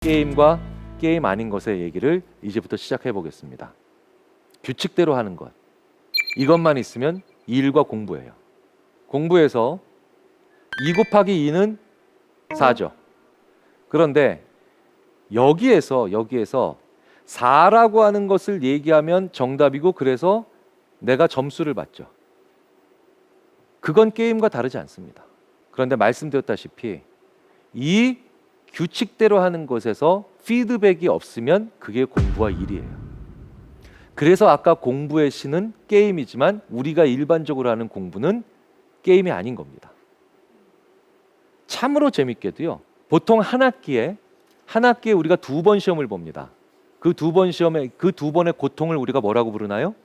게임과 게임 아닌 것의 얘기를 이제부터 시작해 보겠습니다. 규칙대로 하는 것. 이것만 있으면 일과 공부예요. 공부에서 2 곱하기 2는 4죠. 그런데 여기에서 4라고 하는 것을 얘기하면 정답이고 그래서 내가 점수를 받죠. 그건 게임과 다르지 않습니다. 그런데 말씀드렸다시피 이 규칙대로 하는 것에서 피드백이 없으면 그게 공부와 일이에요. 그래서 아까 공부의 신은 게임이지만 우리가 일반적으로 하는 공부는 게임이 아닌 겁니다. 참으로 재밌게도요. 보통 한 학기에 우리가 2번 시험을 봅니다. 그 2번 시험에 그 2번의 고통을 우리가 뭐라고 부르나요?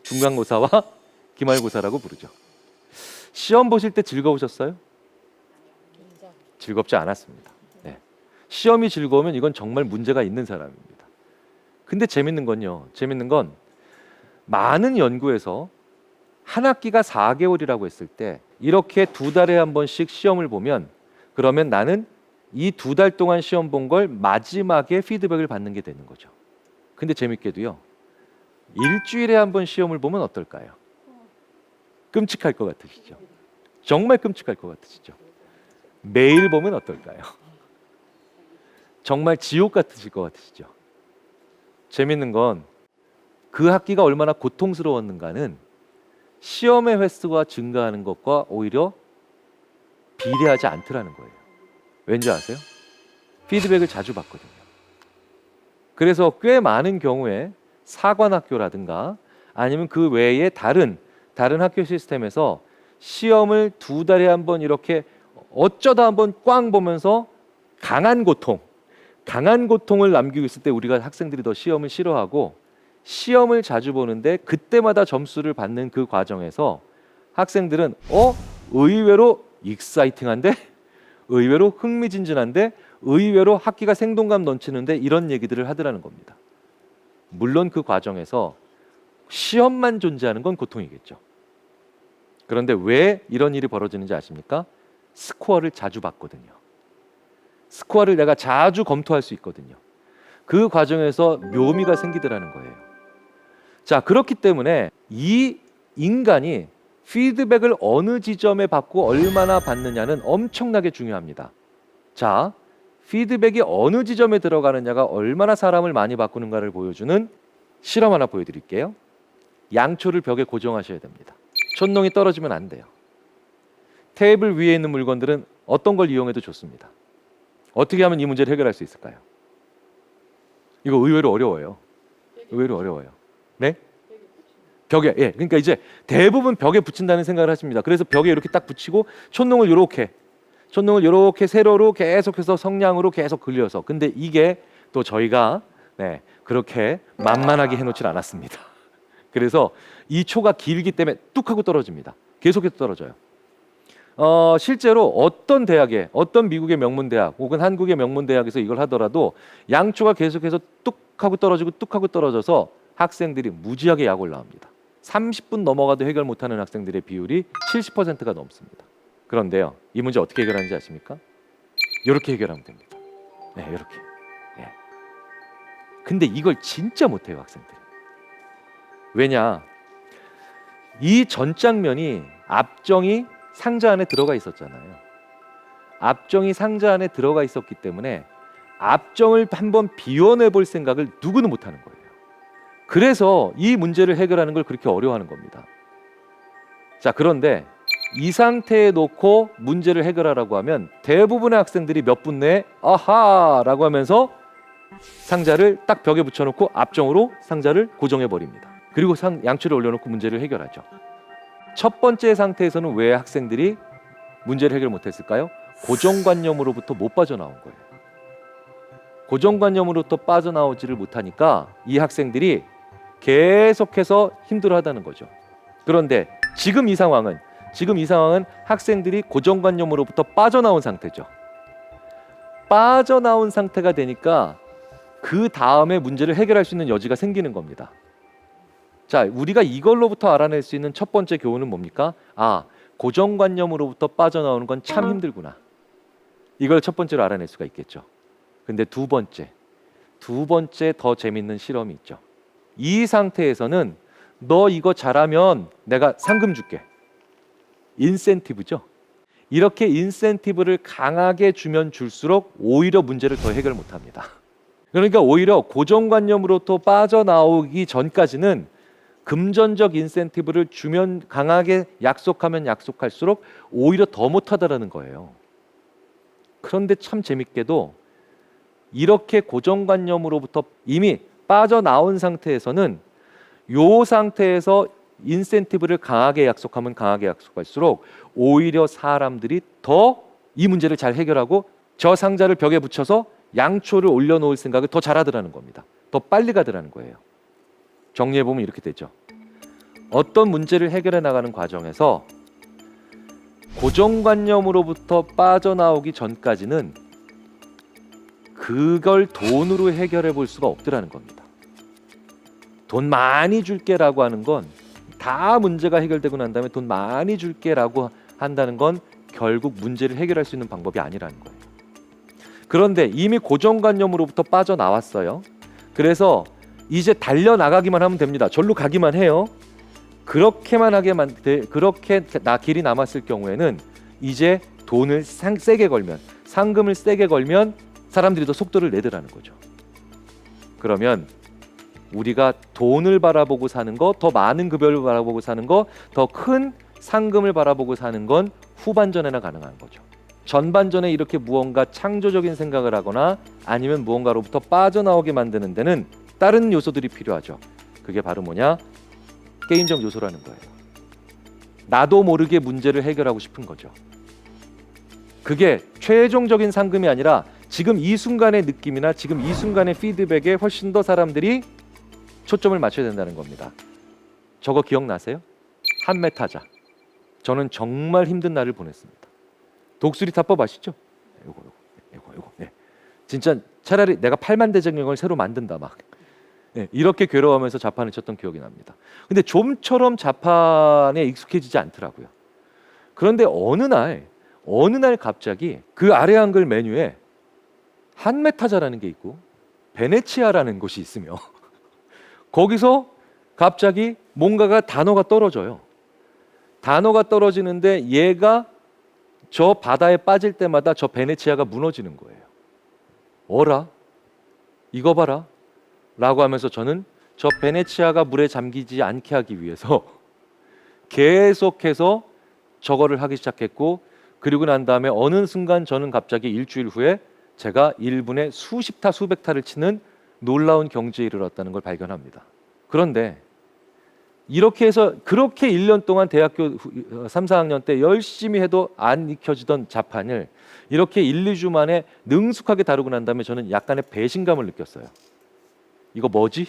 중간고사와 기말고사라고 부르죠. 시험 보실 때 즐거우셨어요? 즐겁지 않았습니다. 네. 시험이 즐거우면 이건 정말 문제가 있는 사람입니다. 근데 재밌는 건 많은 연구에서 한 학기가 4개월이라고 했을 때 이렇게 2달에 한 번씩 시험을 보면 그러면 나는 이 2달 동안 시험 본 걸 마지막에 피드백을 받는 게 되는 거죠. 근데 재밌게도요. 일주일에 한 번 시험을 보면 어떨까요? 끔찍할 것 같으시죠? 정말 끔찍할 것 같으시죠? 매일 보면 어떨까요? 정말 지옥 같으실 것 같으시죠? 재밌는 건 그 학기가 얼마나 고통스러웠는가는 시험의 횟수가 증가하는 것과 오히려 비례하지 않더라는 거예요. 왠지 아세요? 피드백을 자주 받거든요. 그래서 꽤 많은 경우에 사관학교라든가 아니면 그 외에 다른 학교 시스템에서 시험을 2달에 한 번 이렇게 어쩌다 한번 꽝 보면서 강한 고통을 남기고 있을 때 우리가 학생들이 더 시험을 싫어하고 시험을 자주 보는데 그때마다 점수를 받는 그 과정에서 학생들은 의외로 익사이팅한데 의외로 흥미진진한데 의외로 학기가 생동감 넘치는데 이런 얘기들을 하더라는 겁니다. 물론 그 과정에서 시험만 존재하는 건 고통이겠죠. 그런데 왜 이런 일이 벌어지는지 아십니까? 스코어를 자주 받거든요. 스코어를 내가 자주 검토할 수 있거든요. 그 과정에서 묘미가 생기더라는 거예요. 자, 그렇기 때문에 이 인간이 피드백을 어느 지점에 받고 얼마나 받느냐는 엄청나게 중요합니다. 자, 피드백이 어느 지점에 들어가느냐가 얼마나 사람을 많이 바꾸는가를 보여주는 실험 하나 보여드릴게요. 양초를 벽에 고정하셔야 됩니다. 촛농이 떨어지면 안 돼요. 테이블 위에 있는 물건들은 어떤 걸 이용해도 좋습니다. 어떻게 하면 이 문제를 해결할 수 있을까요? 이거 의외로 어려워요. 네? 벽에, 그러니까 이제 대부분 벽에 붙인다는 생각을 하십니다. 그래서 벽에 이렇게 딱 붙이고 촛농을 이렇게 세로로 계속해서 성냥으로 계속 그려서. 근데 이게 또 저희가 그렇게 만만하게 해놓질 않았습니다. 그래서 이 초가 길기 때문에 뚝 하고 떨어집니다. 계속해서 떨어져요. 실제로 어떤 미국의 명문대학 혹은 한국의 명문대학에서 이걸 하더라도 양초가 계속해서 뚝 하고 떨어져서 학생들이 무지하게 약 올라옵니다. 30분 넘어가도 해결 못하는 학생들의 비율이 70%가 넘습니다. 그런데요, 이 문제 어떻게 해결하는지 아십니까? 이렇게 해결하면 됩니다. 이렇게. 근데 이걸 진짜 못해요, 학생들이. 왜냐? 이 전장면이 앞정이 상자 안에 들어가 있었잖아요. 앞정이 상자 안에 들어가 있었기 때문에 앞정을 한번 비워내 볼 생각을 누구는 못하는 거예요. 그래서 이 문제를 해결하는 걸 그렇게 어려워하는 겁니다. 자, 그런데 이 상태에 놓고 문제를 해결하라고 하면 대부분의 학생들이 몇 분 내에 아하라고 하면서 상자를 딱 벽에 붙여놓고 앞정으로 상자를 고정해버립니다. 그리고 양초를 올려놓고 문제를 해결하죠. 첫 번째 상태에서는 왜 학생들이 문제를 해결 못했을까요? 고정관념으로부터 못 빠져나온 거예요. 고정관념으로부터 빠져나오지를 못하니까 이 학생들이 계속해서 힘들어하다는 거죠. 그런데 지금 이 상황은 학생들이 고정관념으로부터 빠져나온 상태죠. 빠져나온 상태가 되니까 그 다음에 문제를 해결할 수 있는 여지가 생기는 겁니다. 자, 우리가 이걸로부터 알아낼 수 있는 첫 번째 교훈은 뭡니까? 고정관념으로부터 빠져나오는 건 참 힘들구나. 이걸 첫 번째로 알아낼 수가 있겠죠. 근데 두 번째 더 재밌는 실험이 있죠. 이 상태에서는 너 이거 잘하면 내가 상금 줄게. 인센티브죠. 이렇게 인센티브를 강하게 주면 줄수록 오히려 문제를 더 해결 못합니다. 그러니까 오히려 고정관념으로부터 빠져나오기 전까지는 금전적 인센티브를 주면 강하게 약속하면 약속할수록 오히려 더 못하다라는 거예요. 그런데 참 재밌게도 이렇게 고정관념으로부터 이미 빠져나온 상태에서는 요 상태에서 인센티브를 강하게 약속하면 강하게 약속할수록 오히려 사람들이 더 이 문제를 잘 해결하고 저 상자를 벽에 붙여서 양초를 올려놓을 생각을 더 잘하더라는 겁니다. 더 빨리 가더라는 거예요. 정리해보면 이렇게 되죠. 어떤 문제를 해결해 나가는 과정에서 고정관념으로부터 빠져나오기 전까지는 그걸 돈으로 해결해 볼 수가 없더라는 겁니다. 돈 많이 줄게라고 하는 건 다 문제가 해결되고 난 다음에 돈 많이 줄게라고 한다는 건 결국 문제를 해결할 수 있는 방법이 아니라는 거예요. 그런데 이미 고정관념으로부터 빠져나왔어요. 그래서 이제 달려나가기만 하면 됩니다. 절로 가기만 해요. 그렇게만 그렇게 길이 남았을 경우에는 이제 돈을 세게 걸면, 상금을 세게 걸면 사람들이 더 속도를 내더라는 거죠. 그러면 우리가 돈을 바라보고 사는 거, 더 많은 급여를 바라보고 사는 거, 더 큰 상금을 바라보고 사는 건 후반전에나 가능한 거죠. 전반전에 이렇게 무언가 창조적인 생각을 하거나 아니면 무언가로부터 빠져나오게 만드는 데는 다른 요소들이 필요하죠. 그게 바로 뭐냐? 게임적 요소라는 거예요. 나도 모르게 문제를 해결하고 싶은 거죠. 그게 최종적인 상금이 아니라 지금 이 순간의 느낌이나 지금 이 순간의 피드백에 훨씬 더 사람들이 초점을 맞춰야 된다는 겁니다. 저거 기억나세요? 한매 타자. 저는 정말 힘든 날을 보냈습니다. 독수리 타법 아시죠? 이거. 네. 진짜 차라리 내가 팔만대장경을 새로 만든다 막. 네, 이렇게 괴로워하면서 자판을 쳤던 기억이 납니다. 근데 좀처럼 자판에 익숙해지지 않더라고요. 그런데 어느 날 갑자기 그 아래 한글 메뉴에 한매 타자라는 게 있고 베네치아라는 곳이 있으며 거기서 갑자기 뭔가가 단어가 떨어져요. 단어가 떨어지는데 얘가 저 바다에 빠질 때마다 저 베네치아가 무너지는 거예요. 어라? 이거 봐라. 라고 하면서 저는 저 베네치아가 물에 잠기지 않게 하기 위해서 계속해서 저거를 하기 시작했고, 그리고 난 다음에 어느 순간 저는 갑자기 일주일 후에 제가 1분에 수십 타 수백 타를 치는 놀라운 경지에 이르렀다는 걸 발견합니다. 그런데 이렇게 해서 그렇게 1년 동안 대학교 3, 4학년 때 열심히 해도 안 익혀지던 자판을 이렇게 1, 2주 만에 능숙하게 다루고 난 다음에 저는 약간의 배신감을 느꼈어요. 이거 뭐지?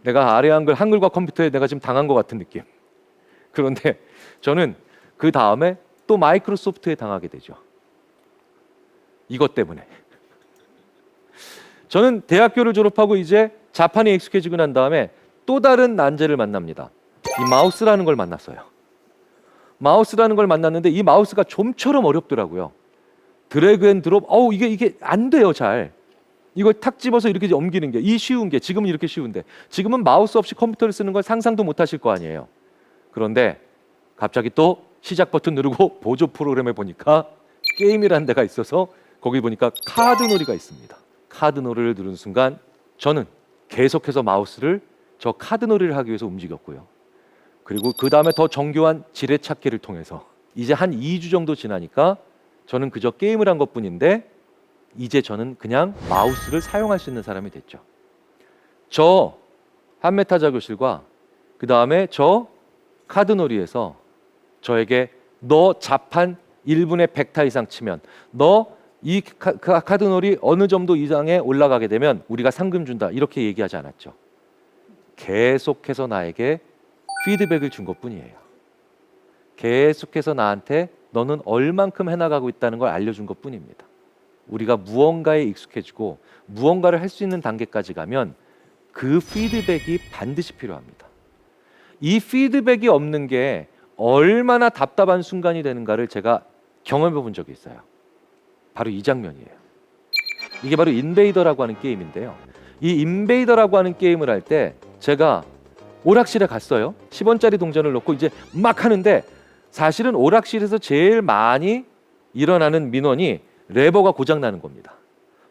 내가 아래 한글과 컴퓨터에 내가 지금 당한 것 같은 느낌. 그런데 저는 그 다음에 또 마이크로소프트에 당하게 되죠. 이것 때문에. 저는 대학교를 졸업하고 이제 자판에 익숙해지고 난 다음에 또 다른 난제를 만납니다. 이 마우스라는 걸 만났어요. 마우스라는 걸 만났는데 이 마우스가 좀처럼 어렵더라고요. 드래그 앤 드롭, 이게 안 돼요, 잘. 이걸 탁 집어서 이렇게 옮기는 게, 이 쉬운 게, 지금은 이렇게 쉬운데, 지금은 마우스 없이 컴퓨터를 쓰는 걸 상상도 못 하실 거 아니에요. 그런데 갑자기 또 시작 버튼 누르고 보조 프로그램에 보니까 게임이라는 데가 있어서 거기 보니까 카드놀이가 있습니다. 카드놀이를 누른 순간 저는 계속해서 마우스를 저 카드놀이를 하기 위해서 움직였고요. 그리고 그 다음에 더 정교한 지뢰찾기를 통해서 이제 한 2주 정도 지나니까 저는 그저 게임을 한 것뿐인데 이제 저는 그냥 마우스를 사용할 수 있는 사람이 됐죠. 저 한메타자 교실과 그 다음에 저 카드놀이에서 저에게 너 자판 1분에 100타 이상 치면, 너 이 카드놀이 어느 정도 이상에 올라가게 되면 우리가 상금 준다, 이렇게 얘기하지 않았죠. 계속해서 나에게 피드백을 준 것뿐이에요. 계속해서 나한테 너는 얼만큼 해나가고 있다는 걸 알려준 것뿐입니다. 우리가 무언가에 익숙해지고 무언가를 할 수 있는 단계까지 가면 그 피드백이 반드시 필요합니다. 이 피드백이 없는 게 얼마나 답답한 순간이 되는가를 제가 경험해 본 적이 있어요. 바로 이 장면이에요. 이게 바로 인베이더라고 하는 게임인데요. 이 인베이더라고 하는 게임을 할 때 제가 오락실에 갔어요. 10원짜리 동전을 넣고 이제 막 하는데 사실은 오락실에서 제일 많이 일어나는 민원이 레버가 고장 나는 겁니다.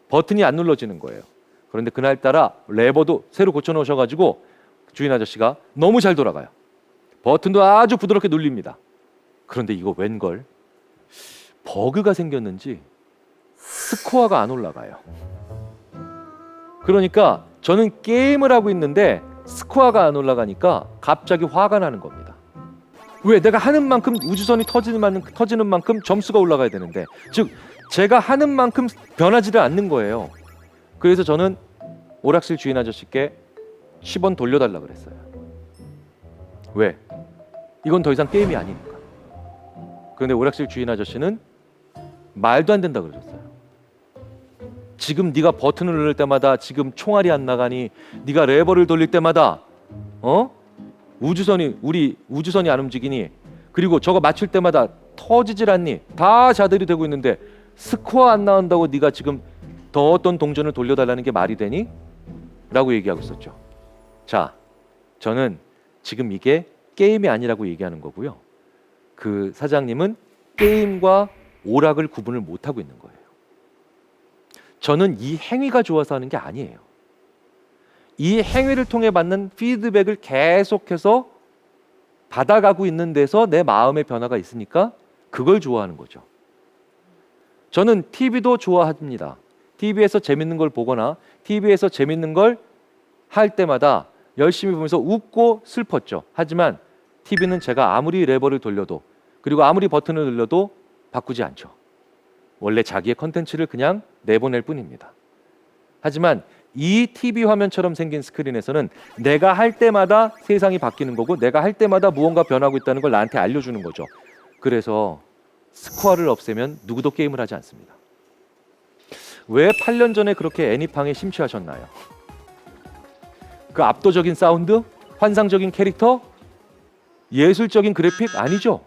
버튼이 안 눌러지는 거예요. 그런데 그날따라 레버도 새로 고쳐 놓으셔가지고 주인 아저씨가 너무 잘 돌아가요. 버튼도 아주 부드럽게 눌립니다. 그런데 이거 웬걸 버그가 생겼는지 스코어가 안 올라가요. 그러니까 저는 게임을 하고 있는데 스코어가 안 올라가니까 갑자기 화가 나는 겁니다. 왜? 내가 하는 만큼 우주선이 터지는 만큼 점수가 올라가야 되는데, 즉 제가 하는 만큼 변하지를 않는 거예요. 그래서 저는 오락실 주인 아저씨께 10원 돌려달라 그랬어요. 왜? 이건 더 이상 게임이 아니니까. 그런데 오락실 주인 아저씨는 말도 안 된다 그러셨어요. 지금 네가 버튼을 누를 때마다 지금 총알이 안 나가니, 네가 레버를 돌릴 때마다 우리 우주선이 안 움직이니, 그리고 저거 맞출 때마다 터지질 않니? 다 자들이 되고 있는데 스코어 안 나온다고 네가 지금 더 어떤 동전을 돌려달라는 게 말이 되니? 라고 얘기하고 있었죠. 자, 저는 지금 이게 게임이 아니라고 얘기하는 거고요. 그 사장님은 게임과 오락을 구분을 못하고 있는 거예요. 저는 이 행위가 좋아서 하는 게 아니에요. 이 행위를 통해 받는 피드백을 계속해서 받아가고 있는 데서 내 마음의 변화가 있으니까 그걸 좋아하는 거죠. 저는 TV도 좋아합니다. TV에서 재밌는 걸 보거나 TV에서 재밌는 걸 할 때마다 열심히 보면서 웃고 슬펐죠. 하지만 TV는 제가 아무리 레버를 돌려도, 그리고 아무리 버튼을 눌러도 바꾸지 않죠. 원래 자기의 컨텐츠를 그냥 내보낼 뿐입니다. 하지만 이 TV 화면처럼 생긴 스크린에서는 내가 할 때마다 세상이 바뀌는 거고, 내가 할 때마다 무언가 변하고 있다는 걸 나한테 알려주는 거죠. 그래서 스코어를 없애면 누구도 게임을 하지 않습니다. 왜 8년 전에 그렇게 애니팡에 심취하셨나요? 그 압도적인 사운드? 환상적인 캐릭터? 예술적인 그래픽? 아니죠.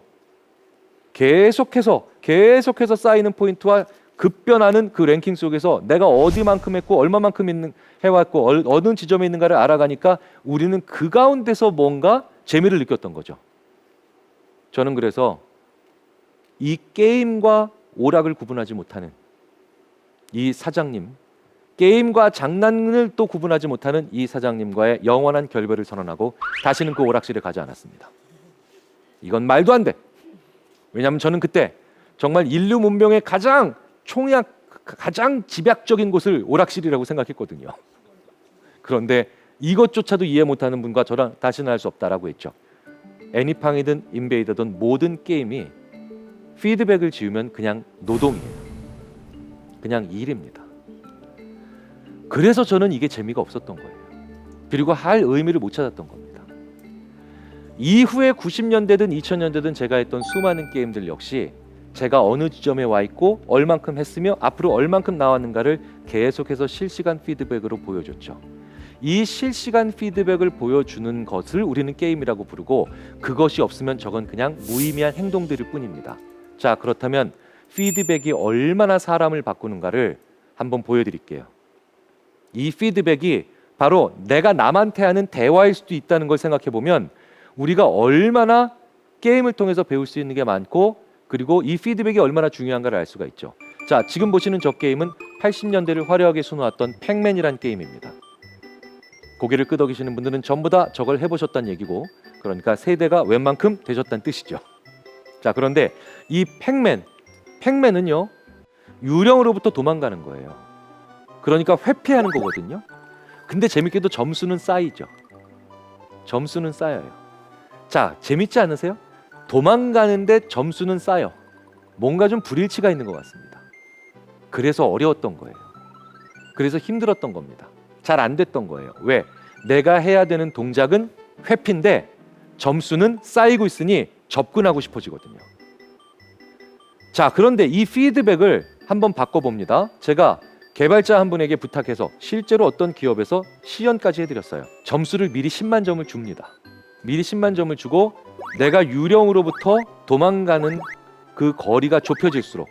계속해서 쌓이는 포인트와 급변하는 그 랭킹 속에서 내가 어디만큼 했고 얼마만큼 해왔고 어느 지점에 있는가를 알아가니까 우리는 그 가운데서 뭔가 재미를 느꼈던 거죠. 저는 그래서 이 게임과 오락을 구분하지 못하는 이 사장님, 게임과 장난을 또 구분하지 못하는 이 사장님과의 영원한 결별을 선언하고 다시는 그 오락실에 가지 않았습니다. 이건 말도 안 돼. 왜냐하면 저는 그때 정말 인류 문명의 가장 집약적인 곳을 오락실이라고 생각했거든요. 그런데 이것조차도 이해 못하는 분과 저랑 다시는 할 수 없다라고 했죠. 애니팡이든 인베이더든 모든 게임이 피드백을 지우면 그냥 노동이에요. 그냥 일입니다. 그래서 저는 이게 재미가 없었던 거예요. 그리고 할 의미를 못 찾았던 겁니다. 이후에 90년대든 2000년대든 제가 했던 수많은 게임들 역시 제가 어느 지점에 와 있고 얼만큼 했으며 앞으로 얼만큼 나왔는가를 계속해서 실시간 피드백으로 보여줬죠. 이 실시간 피드백을 보여주는 것을 우리는 게임이라고 부르고, 그것이 없으면 저건 그냥 무의미한 행동들일 뿐입니다. 자, 그렇다면 피드백이 얼마나 사람을 바꾸는가를 한번 보여드릴게요. 이 피드백이 바로 내가 남한테 하는 대화일 수도 있다는 걸 생각해보면 우리가 얼마나 게임을 통해서 배울 수 있는 게 많고, 그리고 이 피드백이 얼마나 중요한가를 알 수가 있죠. 자, 지금 보시는 저 게임은 80년대를 화려하게 수놓았던 팩맨이란 게임입니다. 고개를 끄덕이시는 분들은 전부 다 저걸 해보셨다는 얘기고, 그러니까 세대가 웬만큼 되셨다는 뜻이죠. 자, 그런데 이 팩맨은요, 유령으로부터 도망가는 거예요. 그러니까 회피하는 거거든요. 근데 재밌게도 점수는 쌓이죠. 점수는 쌓여요. 자, 재밌지 않으세요? 도망가는데 점수는 쌓여. 뭔가 좀 불일치가 있는 것 같습니다. 그래서 어려웠던 거예요. 그래서 힘들었던 겁니다. 잘 안 됐던 거예요. 왜? 내가 해야 되는 동작은 회피인데 점수는 쌓이고 있으니 접근하고 싶어지거든요. 자, 그런데 이 피드백을 한번 바꿔봅니다. 제가 개발자 한 분에게 부탁해서 실제로 어떤 기업에서 시연까지 해드렸어요. 점수를 미리 10만 점을 줍니다. 미리 10만 점을 주고 내가 유령으로부터 도망가는 그 거리가 좁혀질수록,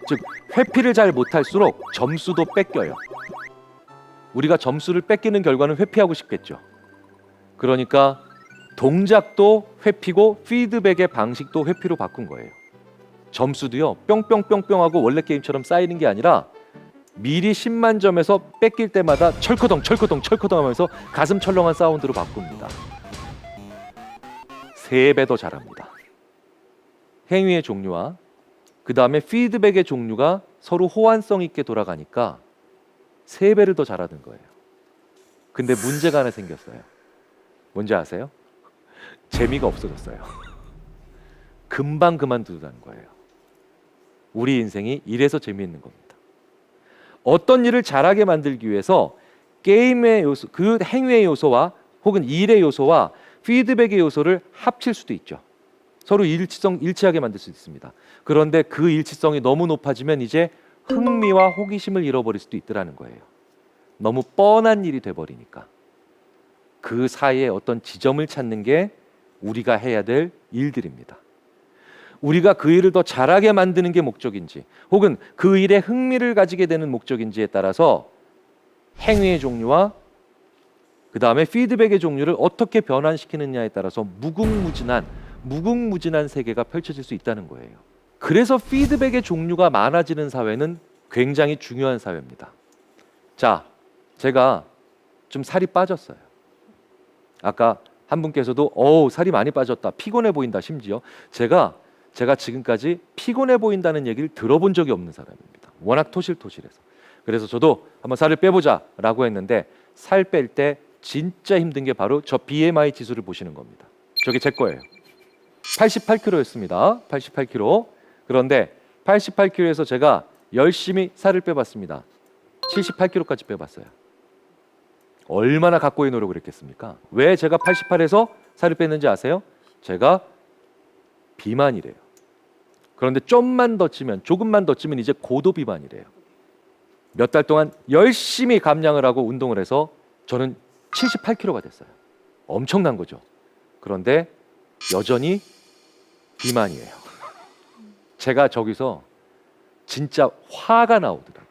즉 회피를 잘 못할수록 점수도 뺏겨요. 우리가 점수를 뺏기는 결과는 회피하고 싶겠죠. 그러니까 동작도 회피고 피드백의 방식도 회피로 바꾼 거예요. 점수도요 뿅뿅뿅뿅하고 원래 게임처럼 쌓이는 게 아니라 미리 10만 점에서 뺏길 때마다 철커덩 철커덩 철커덩 하면서 가슴 철렁한 사운드로 바꿉니다. 3배 더 잘합니다. 행위의 종류와 그 다음에 피드백의 종류가 서로 호환성 있게 돌아가니까 3배를 더 잘하는 거예요. 근데 문제가 하나 생겼어요. 뭔지 아세요? 재미가 없어졌어요. 금방 그만두는 거예요. 우리 인생이 이래서 재미있는 겁니다. 어떤 일을 잘하게 만들기 위해서 게임의 요소, 그 행위의 요소와 혹은 일의 요소와 피드백의 요소를 합칠 수도 있죠. 서로 일치하게 만들 수 있습니다. 그런데 그 일치성이 너무 높아지면 이제 흥미와 호기심을 잃어버릴 수도 있더라는 거예요. 너무 뻔한 일이 돼버리니까. 그 사이에 어떤 지점을 찾는 게 우리가 해야 될 일들입니다. 우리가 그 일을 더 잘하게 만드는 게 목적인지 혹은 그 일에 흥미를 가지게 되는 목적인지에 따라서 행위의 종류와 그 다음에 피드백의 종류를 어떻게 변환시키느냐에 따라서 무궁무진한 세계가 펼쳐질 수 있다는 거예요. 그래서 피드백의 종류가 많아지는 사회는 굉장히 중요한 사회입니다. 자, 제가 좀 살이 빠졌어요. 아까 한 분께서도 살이 많이 빠졌다, 피곤해 보인다. 심지어 제가 지금까지 피곤해 보인다는 얘기를 들어본 적이 없는 사람입니다. 워낙 토실토실해서. 그래서 저도 한번 살을 빼보자 라고 했는데 살 뺄 때 진짜 힘든 게 바로 저 BMI 지수를 보시는 겁니다. 저게 제 거예요. 88kg였습니다. 88kg. 그런데 88kg에서 제가 열심히 살을 빼봤습니다. 78kg까지 빼봤어요. 얼마나 각고의 노력을 했겠습니까? 왜 제가 88에서 살을 뺐는지 아세요? 제가 비만이래요. 그런데 조금만 더 찌면 이제 고도 비만이래요. 몇 달 동안 열심히 감량을 하고 운동을 해서 저는 78kg가 됐어요. 엄청난 거죠. 그런데 여전히 비만이에요. 제가 저기서 진짜 화가 나오더라고요.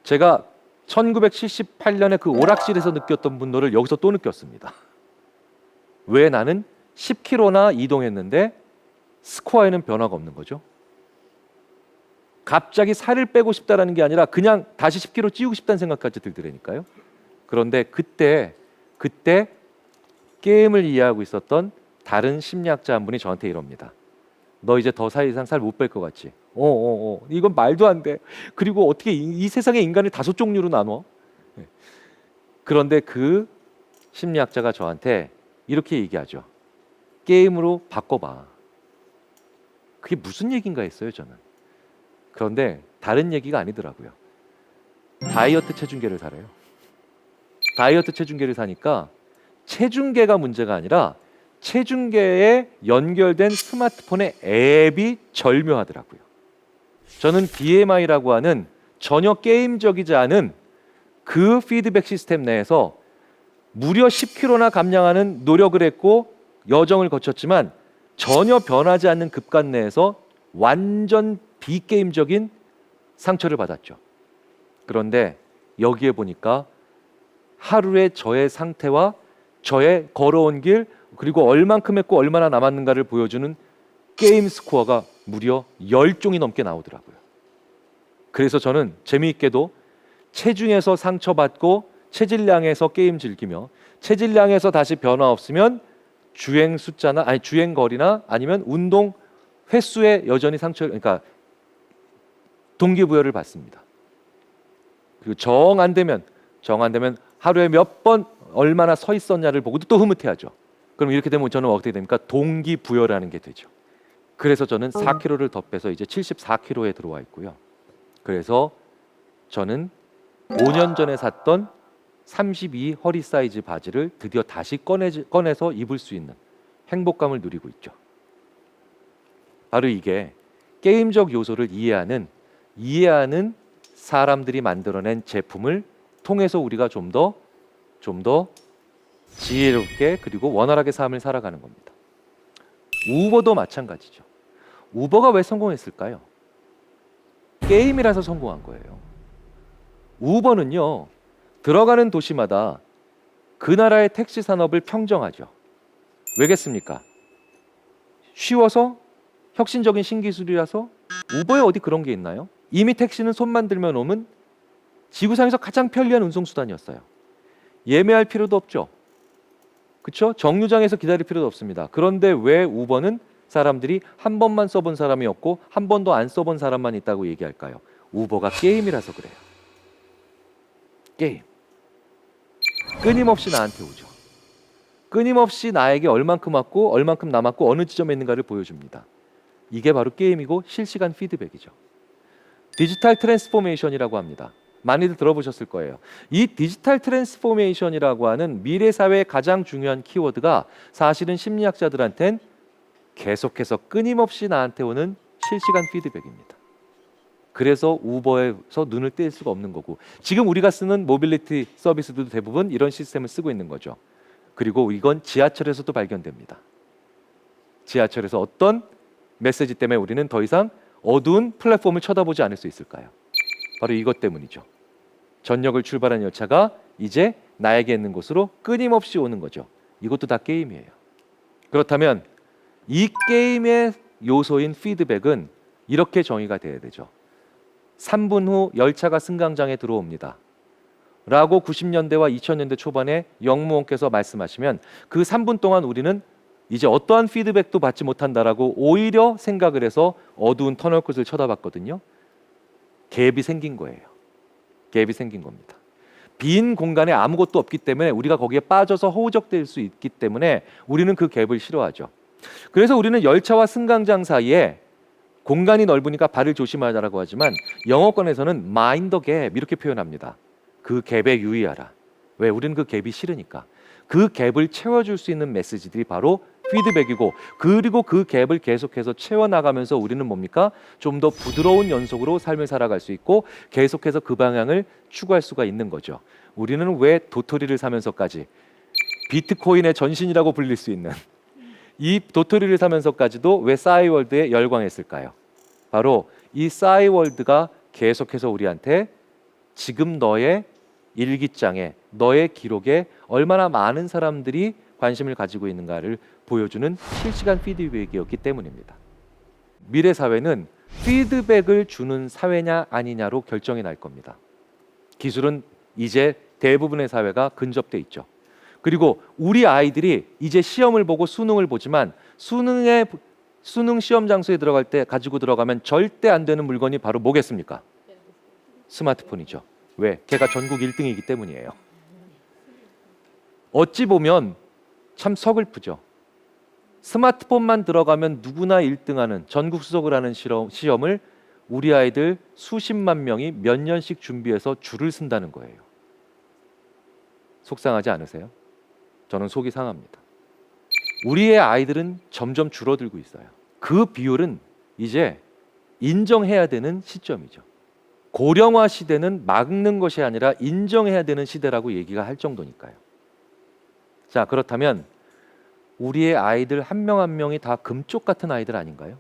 제가 1978년에 그 오락실에서 느꼈던 분노를 여기서 또 느꼈습니다. 왜 나는 10kg나 이동했는데 스코어에는 변화가 없는 거죠? 갑자기 살을 빼고 싶다라는 게 아니라 그냥 다시 10kg 찌우고 싶다는 생각까지 들더라니까요. 그런데 그때 게임을 이해하고 있었던 다른 심리학자 한 분이 저한테 이럽니다. 너 이제 더 이상 살 못 뺄 것 같지? 이건 말도 안 돼. 그리고 어떻게 이 세상의 인간을 5종류로 나눠? 그런데 그 심리학자가 저한테 이렇게 얘기하죠. 게임으로 바꿔봐. 그게 무슨 얘기인가 했어요, 저는. 그런데 다른 얘기가 아니더라고요. 다이어트 체중계를 사래요. 다이어트 체중계를 사니까 체중계가 문제가 아니라 체중계에 연결된 스마트폰의 앱이 절묘하더라고요. 저는 BMI라고 하는 전혀 게임적이지 않은 그 피드백 시스템 내에서 무려 10kg나 감량하는 노력을 했고 여정을 거쳤지만 전혀 변하지 않는 급간 내에서 완전 비게임적인 상처를 받았죠. 그런데 여기에 보니까 하루의 저의 상태와 저의 걸어온 길 그리고 얼만큼 했고 얼마나 남았는가를 보여주는 게임 스코어가 무려 10종이 넘게 나오더라고요. 그래서 저는 재미있게도 체중에서 상처받고 체질량에서 게임 즐기며 체질량에서 다시 변화 없으면 주행 거리나 아니면 운동 횟수에 여전히 그러니까 동기부여를 받습니다. 그리고 정 안 되면 하루에 몇 번 얼마나 서 있었냐를 보고도 또 흐뭇해하죠. 그럼 이렇게 되면 저는 어떻게 됩니까? 동기부여라는 게 되죠. 그래서 저는 4kg를 더 빼서 이제 74kg에 들어와 있고요. 그래서 저는 5년 전에 샀던 32 허리 사이즈 바지를 드디어 다시 꺼내서 입을 수 있는 행복감을 누리고 있죠. 바로 이게 게임적 요소를 이해하는 사람들이 만들어낸 제품을 통해서 우리가 좀 더 지혜롭게 그리고 원활하게 삶을 살아가는 겁니다. 우버도 마찬가지죠. 우버가 왜 성공했을까요? 게임이라서 성공한 거예요. 우버는요, 들어가는 도시마다 그 나라의 택시 산업을 평정하죠. 왜겠습니까? 쉬워서, 혁신적인 신기술이라서. 우버에 어디 그런 게 있나요? 이미 택시는 손만 들면 오면 지구상에서 가장 편리한 운송수단이었어요. 예매할 필요도 없죠. 그렇죠? 정류장에서 기다릴 필요도 없습니다. 그런데 왜 우버는 사람들이 한 번만 써본 사람이 없고 한 번도 안 써본 사람만 있다고 얘기할까요? 우버가 게임이라서 그래요. 게임. 끊임없이 나한테 오죠. 끊임없이 나에게 얼만큼 왔고 얼만큼 남았고 어느 지점에 있는가를 보여줍니다. 이게 바로 게임이고 실시간 피드백이죠. 디지털 트랜스포메이션이라고 합니다. 많이들 들어보셨을 거예요. 이 디지털 트랜스포메이션이라고 하는 미래 사회의 가장 중요한 키워드가 사실은 심리학자들한텐 계속해서 끊임없이 나한테 오는 실시간 피드백입니다. 그래서 우버에서 눈을 뗄 수가 없는 거고, 지금 우리가 쓰는 모빌리티 서비스들도 대부분 이런 시스템을 쓰고 있는 거죠. 그리고 이건 지하철에서도 발견됩니다. 지하철에서 어떤 메시지 때문에 우리는 더 이상 어두운 플랫폼을 쳐다보지 않을 수 있을까요? 바로 이것 때문이죠. 전역을 출발한 열차가 이제 나에게 있는 곳으로 끊임없이 오는 거죠. 이것도 다 게임이에요. 그렇다면 이 게임의 요소인 피드백은 이렇게 정의가 돼야 되죠. 3분 후 열차가 승강장에 들어옵니다. 라고 90년대와 2000년대 초반에 영무원께서 말씀하시면 그 3분 동안 우리는 이제 어떠한 피드백도 받지 못한다라고 오히려 생각을 해서 어두운 터널 끝을 쳐다봤거든요. 갭이 생긴 거예요. 갭이 생긴 겁니다. 빈 공간에 아무것도 없기 때문에 우리가 거기에 빠져서 허우적될 수 있기 때문에 우리는 그 갭을 싫어하죠. 그래서 우리는 열차와 승강장 사이에 공간이 넓으니까 발을 조심하라고 하지만 영어권에서는 mind the gap 이렇게 표현합니다. 그 갭에 유의하라. 왜? 우리는 그 갭이 싫으니까. 그 갭을 채워줄 수 있는 메시지들이 바로 피드백이고, 그리고 그 갭을 계속해서 채워나가면서 우리는 뭡니까? 좀 더 부드러운 연속으로 삶을 살아갈 수 있고 계속해서 그 방향을 추구할 수가 있는 거죠. 우리는 왜 도토리를 사면서까지 비트코인의 전신이라고 불릴 수 있는 이 도토리를 사면서까지도 왜 싸이월드에 열광했을까요? 바로 이 싸이월드가 계속해서 우리한테 지금 너의 일기장에, 너의 기록에 얼마나 많은 사람들이 관심을 가지고 있는가를 보여주는 실시간 피드백이었기 때문입니다. 미래 사회는 피드백을 주는 사회냐 아니냐로 결정이 날 겁니다. 기술은 이제 대부분의 사회가 근접돼 있죠. 그리고 우리 아이들이 이제 시험을 보고 수능을 보지만 수능 시험 장소에 들어갈 때 가지고 들어가면 절대 안 되는 물건이 바로 뭐겠습니까? 스마트폰이죠. 왜? 걔가 전국 1등이기 때문이에요. 어찌 보면 참 서글프죠. 스마트폰만 들어가면 누구나 1등하는 전국 수석을 하는 시험을 우리 아이들 수십만 명이 몇 년씩 준비해서 줄을 쓴다는 거예요. 속상하지 않으세요? 저는 속이 상합니다. 우리의 아이들은 점점 줄어들고 있어요. 그 비율은 이제 인정해야 되는 시점이죠. 고령화 시대는 막는 것이 아니라 인정해야 되는 시대라고 얘기가 할 정도니까요. 자, 그렇다면 우리의 아이들 한 명 한 명이 다 금쪽 같은 아이들 아닌가요?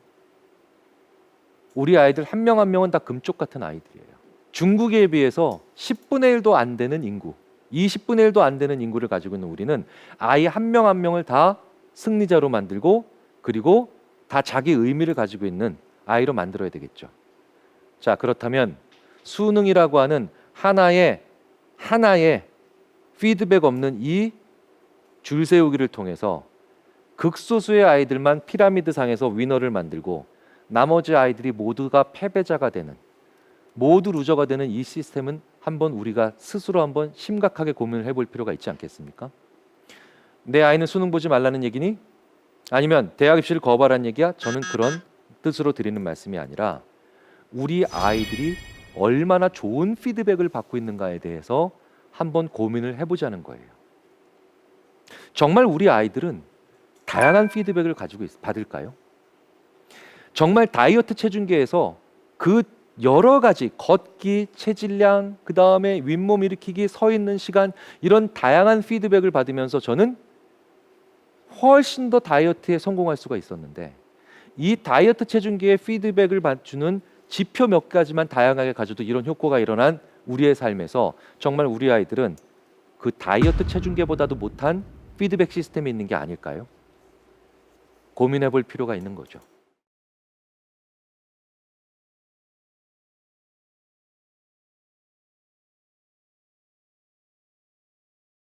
우리 아이들 한 명 한 명은 다 금쪽 같은 아이들이에요. 중국에 비해서 10분의 1도 안 되는 인구, 20분의 1도 안 되는 인구를 가지고 있는 우리는 아이 한 명 한 명을 다 승리자로 만들고, 그리고 다 자기 의미를 가지고 있는 아이로 만들어야 되겠죠. 자, 그렇다면 수능이라고 하는 하나의 피드백 없는 이 줄 세우기를 통해서 극소수의 아이들만 피라미드 상에서 위너를 만들고 나머지 아이들이 모두가 패배자가 되는, 모두 루저가 되는 이 시스템은 한번 우리가 스스로 한번 심각하게 고민을 해볼 필요가 있지 않겠습니까? 내 아이는 수능 보지 말라는 얘기니? 아니면 대학 입시를 거부하라는 얘기야? 저는 그런 뜻으로 드리는 말씀이 아니라 우리 아이들이 얼마나 좋은 피드백을 받고 있는가에 대해서 한번 고민을 해보자는 거예요. 정말 우리 아이들은 다양한 피드백을 가지고 받을까요? 정말 다이어트 체중계에서 그 여러 가지 걷기, 체질량, 그 다음에 윗몸 일으키기, 서 있는 시간, 이런 다양한 피드백을 받으면서 저는 훨씬 더 다이어트에 성공할 수가 있었는데, 이 다이어트 체중계의 피드백을 주는 지표 몇 가지만 다양하게 가져도 이런 효과가 일어난 우리의 삶에서 정말 우리 아이들은 그 다이어트 체중계보다도 못한 피드백 시스템이 있는 게 아닐까요? 고민해 볼 필요가 있는 거죠.